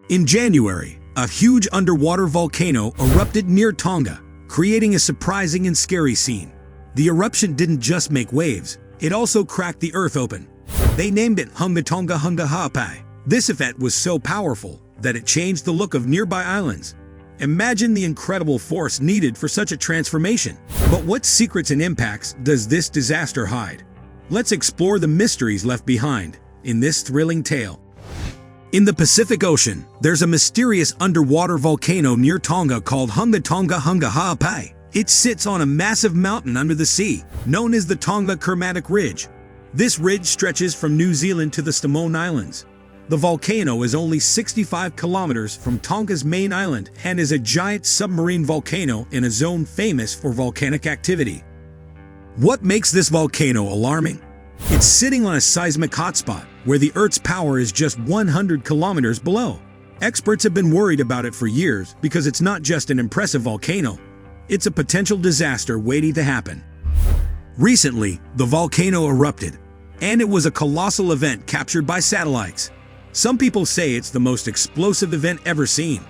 In January, a huge underwater volcano erupted near Tonga, creating a surprising and scary scene. The eruption didn't just make waves, it also cracked the earth open. They named it Hunga Ha'apai. This event was so powerful that it changed the look of nearby islands. Imagine the incredible force needed for such a transformation. But what secrets and impacts does this disaster hide? Let's explore the mysteries left behind in this thrilling tale. In the Pacific Ocean, there's a mysterious underwater volcano near Tonga called Hunga Ha'apai. It sits on a massive mountain under the sea, known as the Tonga Kermatic Ridge. This ridge stretches from New Zealand to the Samoan Islands. The volcano is only 65 kilometers from Tonga's main island and is a giant submarine volcano in a zone famous for volcanic activity. What makes this volcano alarming? It's sitting on a seismic hotspot where the Earth's power is just 100 kilometers below. Experts have been worried about it for years because it's not just an impressive volcano, it's a potential disaster waiting to happen. Recently, the volcano erupted, and it was a colossal event captured by satellites. Some people say it's the most explosive event ever seen.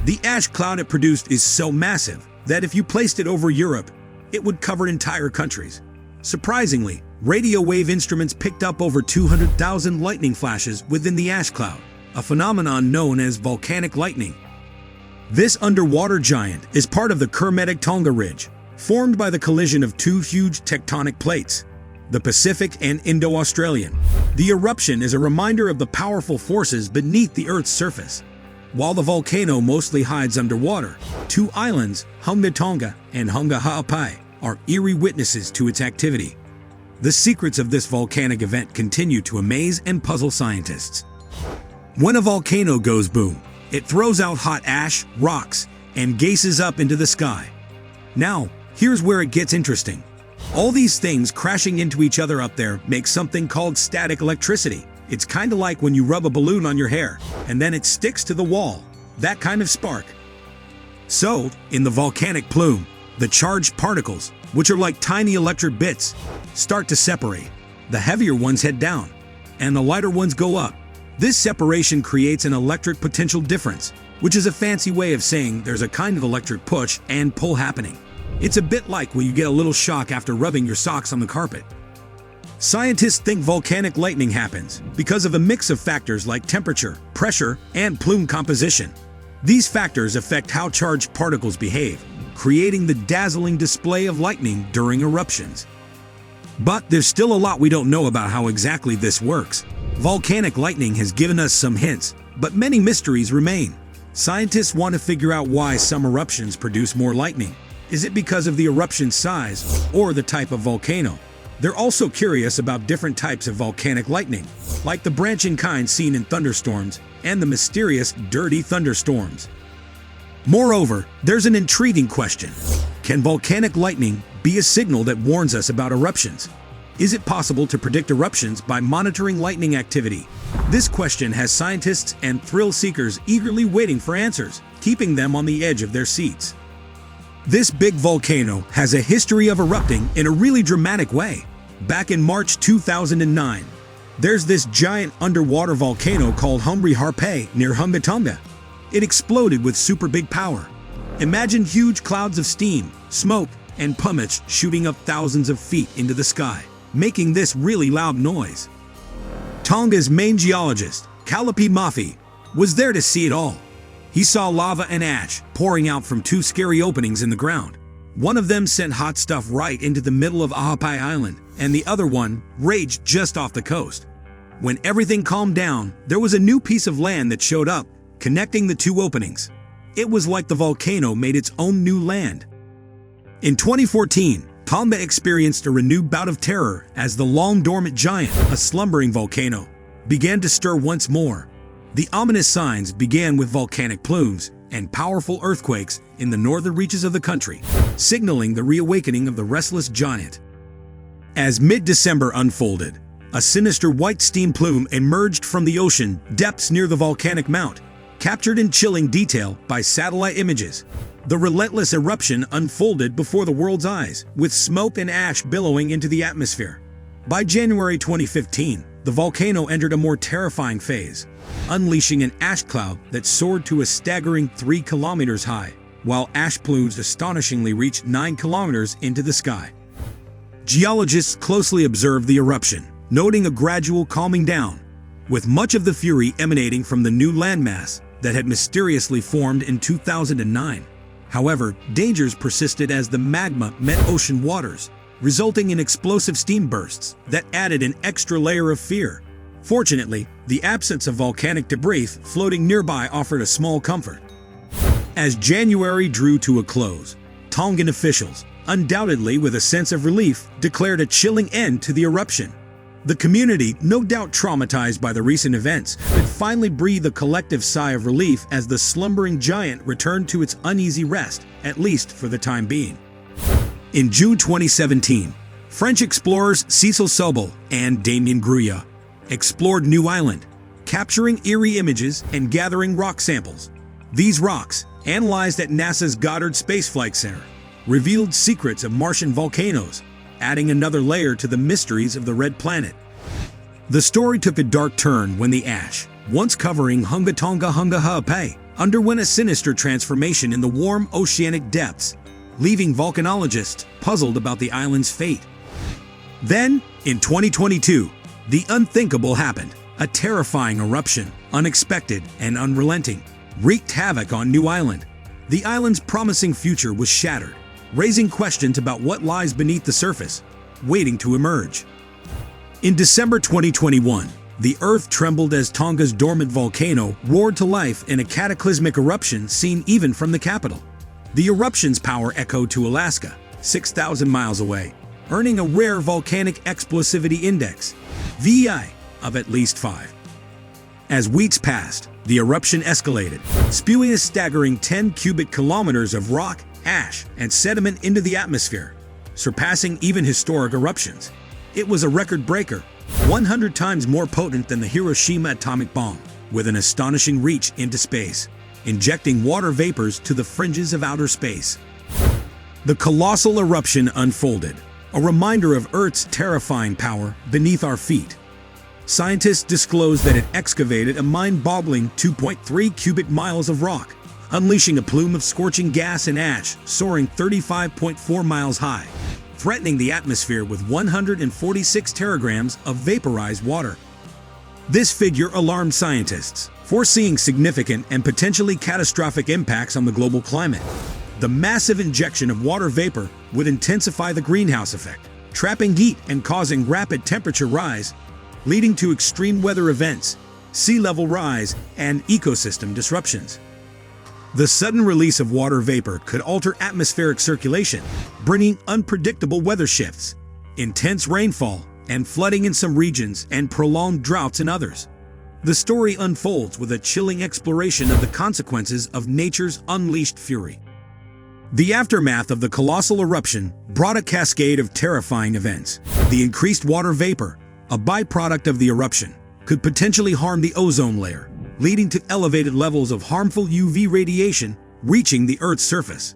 The ash cloud it produced is so massive that if you placed it over Europe, it would cover entire countries. Surprisingly, radio wave instruments picked up over 200,000 lightning flashes within the ash cloud, a phenomenon known as volcanic lightning. This underwater giant is part of the Kermatic Tonga Ridge, formed by the collision of two huge tectonic plates, the Pacific and Indo-Australian. The eruption is a reminder of the powerful forces beneath the Earth's surface. While the volcano mostly hides underwater, two islands, Hunga Tonga and Hunga Ha'apai, are eerie witnesses to its activity. The secrets of this volcanic event continue to amaze and puzzle scientists. When a volcano goes boom, it throws out hot ash, rocks, and gases up into the sky. Now, here's where it gets interesting. All these things crashing into each other up there make something called static electricity. It's kinda like when you rub a balloon on your hair, and then it sticks to the wall. That kind of spark. So, in the volcanic plume, the charged particles, which are like tiny electric bits, start to separate. The heavier ones head down, and the lighter ones go up. This separation creates an electric potential difference, which is a fancy way of saying there's a kind of electric push and pull happening. It's a bit like when you get a little shock after rubbing your socks on the carpet. Scientists think volcanic lightning happens because of a mix of factors like temperature, pressure, and plume composition. These factors affect how charged particles behave, creating the dazzling display of lightning during eruptions. But there's still a lot we don't know about how exactly this works. Volcanic lightning has given us some hints, but many mysteries remain. Scientists want to figure out why some eruptions produce more lightning. Is it because of the eruption size or the type of volcano? They're also curious about different types of volcanic lightning, like the branching kind seen in thunderstorms and the mysterious dirty thunderstorms. Moreover, there's an intriguing question. Can volcanic lightning be a signal that warns us about eruptions? Is it possible to predict eruptions by monitoring lightning activity? This question has scientists and thrill seekers eagerly waiting for answers, keeping them on the edge of their seats. This big volcano has a history of erupting in a really dramatic way. Back in March 2009, there's this giant underwater volcano called Hunga Ha'apai near Hunga Tonga. It exploded with super big power. Imagine huge clouds of steam, smoke, and pumice shooting up thousands of feet into the sky, making this really loud noise. Tonga's main geologist, Kalapi Mafi, was there to see it all. He saw lava and ash pouring out from two scary openings in the ground. One of them sent hot stuff right into the middle of Ha'apai Island, and the other one raged just off the coast. When everything calmed down, there was a new piece of land that showed up, connecting the two openings. It was like the volcano made its own new land. In 2014, Tonga experienced a renewed bout of terror as the long-dormant giant, a slumbering volcano, began to stir once more. The ominous signs began with volcanic plumes and powerful earthquakes in the northern reaches of the country, signaling the reawakening of the restless giant. As mid-December unfolded, a sinister white steam plume emerged from the ocean depths near the volcanic mount, captured in chilling detail by satellite images. The relentless eruption unfolded before the world's eyes, with smoke and ash billowing into the atmosphere. By January 2015, the volcano entered a more terrifying phase, unleashing an ash cloud that soared to a staggering 3 kilometers high, while ash plumes astonishingly reached 9 kilometers into the sky. Geologists closely observed the eruption, noting a gradual calming down, with much of the fury emanating from the new landmass that had mysteriously formed in 2009. However, dangers persisted as the magma met ocean waters, resulting in explosive steam bursts that added an extra layer of fear. Fortunately, the absence of volcanic debris floating nearby offered a small comfort. As January drew to a close, Tongan officials, undoubtedly with a sense of relief, declared a chilling end to the eruption. The community, no doubt traumatized by the recent events, could finally breathe a collective sigh of relief as the slumbering giant returned to its uneasy rest, at least for the time being. In June 2017, French explorers Cecil Sobel and Damien Gruya explored New Island, capturing eerie images and gathering rock samples. These rocks, analyzed at NASA's Goddard Space Flight Center, revealed secrets of Martian volcanoes, adding another layer to the mysteries of the Red Planet. The story took a dark turn when the ash, once covering Hunga Tonga Hunga Ha'apai, underwent a sinister transformation in the warm oceanic depths, leaving volcanologists puzzled about the island's fate. Then, in 2022, the unthinkable happened. A terrifying eruption, unexpected and unrelenting, wreaked havoc on New Island. The island's promising future was shattered, raising questions about what lies beneath the surface, waiting to emerge. In December 2021, the Earth trembled as Tonga's dormant volcano roared to life in a cataclysmic eruption seen even from the capital. The eruption's power echoed to Alaska, 6,000 miles away, earning a rare volcanic explosivity index, VEI, of at least 5. As weeks passed, the eruption escalated, spewing a staggering 10 cubic kilometers of rock, ash, and sediment into the atmosphere, surpassing even historic eruptions. It was a record breaker, 100 times more potent than the Hiroshima atomic bomb, with an astonishing reach into space, injecting water vapors to the fringes of outer space. The colossal eruption unfolded, a reminder of Earth's terrifying power beneath our feet. Scientists disclosed that it excavated a mind-boggling 2.3 cubic miles of rock, unleashing a plume of scorching gas and ash soaring 35.4 miles high, threatening the atmosphere with 146 teragrams of vaporized water. This figure alarmed scientists, foreseeing significant and potentially catastrophic impacts on the global climate. The massive injection of water vapor would intensify the greenhouse effect, trapping heat and causing rapid temperature rise, leading to extreme weather events, sea level rise, and ecosystem disruptions. The sudden release of water vapor could alter atmospheric circulation, bringing unpredictable weather shifts, intense rainfall, and flooding in some regions and prolonged droughts in others. The story unfolds with a chilling exploration of the consequences of nature's unleashed fury. The aftermath of the colossal eruption brought a cascade of terrifying events. The increased water vapor, a byproduct of the eruption, could potentially harm the ozone layer, leading to elevated levels of harmful UV radiation reaching the Earth's surface.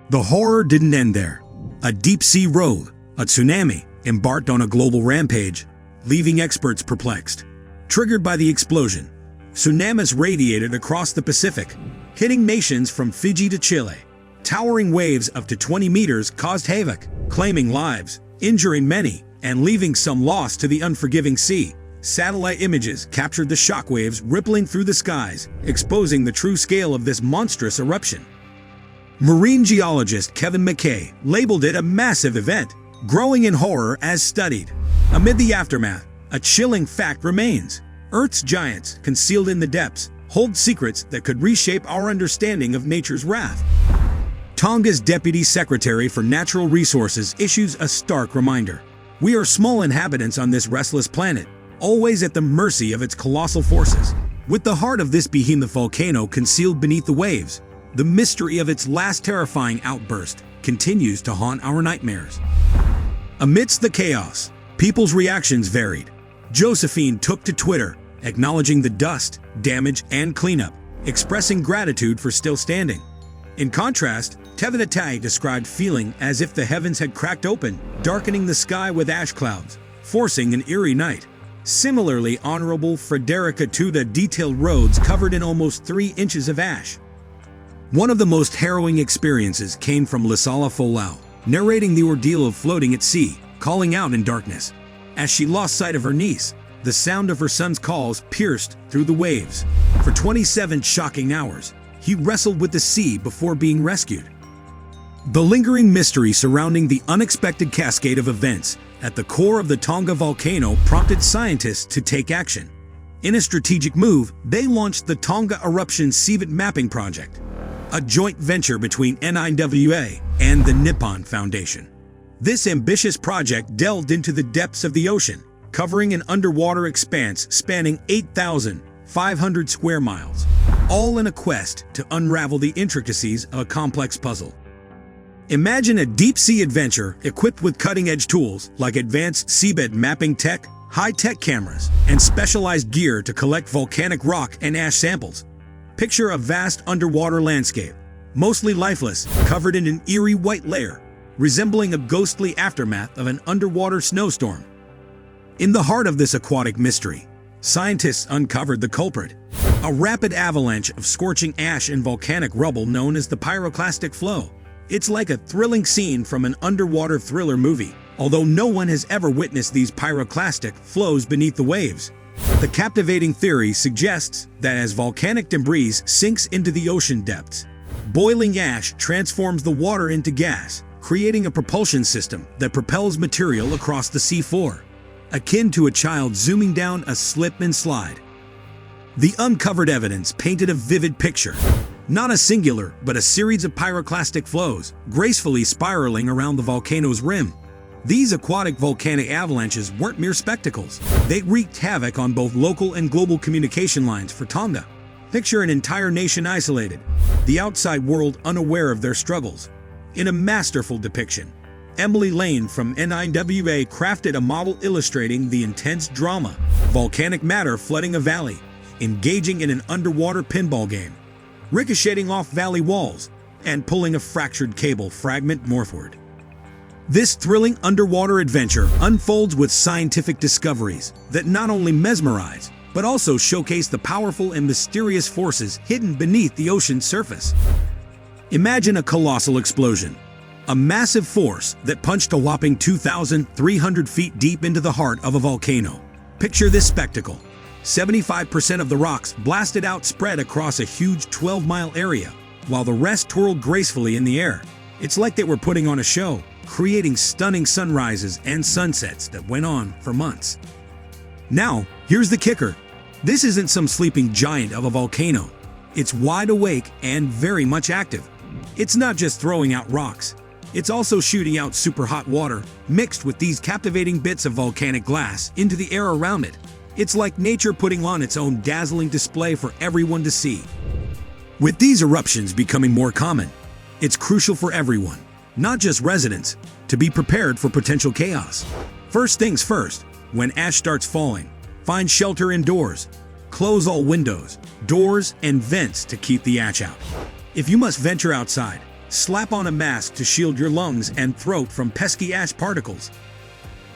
The horror didn't end there. A deep-sea rogue, a tsunami, embarked on a global rampage, leaving experts perplexed. Triggered by the explosion, tsunamis radiated across the Pacific, hitting nations from Fiji to Chile. Towering waves up to 20 meters caused havoc, claiming lives, injuring many, and leaving some lost to the unforgiving sea. Satellite images captured the shockwaves rippling through the skies, exposing the true scale of this monstrous eruption. Marine geologist Kevin McKay labeled it a massive event, growing in horror as studied. Amid the aftermath, a chilling fact remains. Earth's giants, concealed in the depths, hold secrets that could reshape our understanding of nature's wrath. Tonga's Deputy Secretary for Natural Resources issues a stark reminder. We are small inhabitants on this restless planet, always at the mercy of its colossal forces. With the heart of this behemoth volcano concealed beneath the waves, the mystery of its last terrifying outburst continues to haunt our nightmares. Amidst the chaos, people's reactions varied. Josephine took to Twitter, acknowledging the dust, damage, and cleanup, expressing gratitude for still standing. In contrast, Tevidatai described feeling as if the heavens had cracked open, darkening the sky with ash clouds, forcing an eerie night. Similarly honorable Frederica to the detailed roads covered in almost 3 inches of ash. One of the most harrowing experiences came from Lisala Folau, narrating the ordeal of floating at sea, calling out in darkness. As she lost sight of her niece, the sound of her son's calls pierced through the waves. For 27 shocking hours, he wrestled with the sea before being rescued. The lingering mystery surrounding the unexpected cascade of events at the core of the Tonga volcano prompted scientists to take action. In a strategic move, they launched the Tonga Eruption Seabed Mapping Project, a joint venture between NIWA and the Nippon Foundation. This ambitious project delved into the depths of the ocean, covering an underwater expanse spanning 8,500 square miles, all in a quest to unravel the intricacies of a complex puzzle. Imagine a deep-sea adventure equipped with cutting-edge tools like advanced seabed mapping tech, high-tech cameras, and specialized gear to collect volcanic rock and ash samples. Picture a vast underwater landscape, mostly lifeless, covered in an eerie white layer, resembling a ghostly aftermath of an underwater snowstorm. In the heart of this aquatic mystery, scientists uncovered the culprit, a rapid avalanche of scorching ash and volcanic rubble known as the pyroclastic flow. It's like a thrilling scene from an underwater thriller movie, although no one has ever witnessed these pyroclastic flows beneath the waves. The captivating theory suggests that as volcanic debris sinks into the ocean depths, boiling ash transforms the water into gas, creating a propulsion system that propels material across the seafloor, akin to a child zooming down a slip and slide. The uncovered evidence painted a vivid picture. Not a singular, but a series of pyroclastic flows, gracefully spiraling around the volcano's rim. These aquatic volcanic avalanches weren't mere spectacles. They wreaked havoc on both local and global communication lines for Tonga. Picture an entire nation isolated, the outside world unaware of their struggles. In a masterful depiction, Emily Lane from NIWA crafted a model illustrating the intense drama, volcanic matter flooding a valley, engaging in an underwater pinball game, ricocheting off valley walls, and pulling a fractured cable fragment northward. This thrilling underwater adventure unfolds with scientific discoveries that not only mesmerize, but also showcase the powerful and mysterious forces hidden beneath the ocean's surface. Imagine a colossal explosion, a massive force that punched a whopping 2,300 feet deep into the heart of a volcano. Picture this spectacle. 75% of the rocks blasted out spread across a huge 12-mile area, while the rest twirled gracefully in the air. It's like they were putting on a show, creating stunning sunrises and sunsets that went on for months. Now, here's the kicker. This isn't some sleeping giant of a volcano. It's wide awake and very much active. It's not just throwing out rocks. It's also shooting out super hot water, mixed with these captivating bits of volcanic glass into the air around it. It's like nature putting on its own dazzling display for everyone to see. With these eruptions becoming more common, it's crucial for everyone, not just residents, to be prepared for potential chaos. First things first, when ash starts falling, find shelter indoors. Close all windows, doors, and vents to keep the ash out. If you must venture outside, slap on a mask to shield your lungs and throat from pesky ash particles.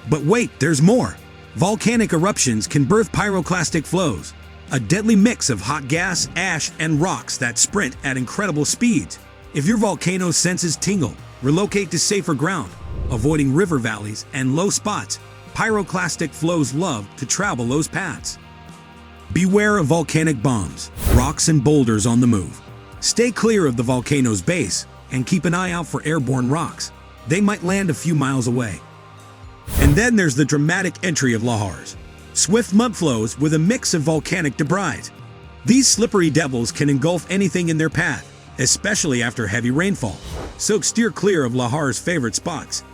But wait, there's more. Volcanic eruptions can birth pyroclastic flows, a deadly mix of hot gas, ash, and rocks that sprint at incredible speeds. If your volcano's senses tingle, relocate to safer ground, avoiding river valleys and low spots. Pyroclastic flows love to travel those paths. Beware of volcanic bombs, rocks, and boulders on the move. Stay clear of the volcano's base and keep an eye out for airborne rocks. They might land a few miles away. And then there's the dramatic entry of lahars, swift mudflows with a mix of volcanic debris. These slippery devils can engulf anything in their path, especially after heavy rainfall, so steer clear of lahar's favorite spots.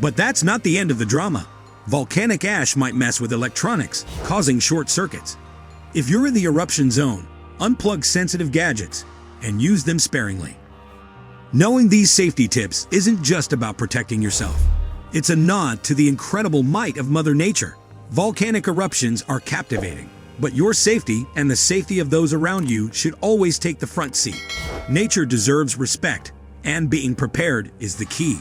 But that's not the end of the drama. Volcanic ash might mess with electronics, causing short circuits. If you're in the eruption zone, unplug sensitive gadgets and use them sparingly. Knowing these safety tips isn't just about protecting yourself. It's a nod to the incredible might of Mother Nature. Volcanic eruptions are captivating, but your safety and the safety of those around you should always take the front seat. Nature deserves respect, and being prepared is the key.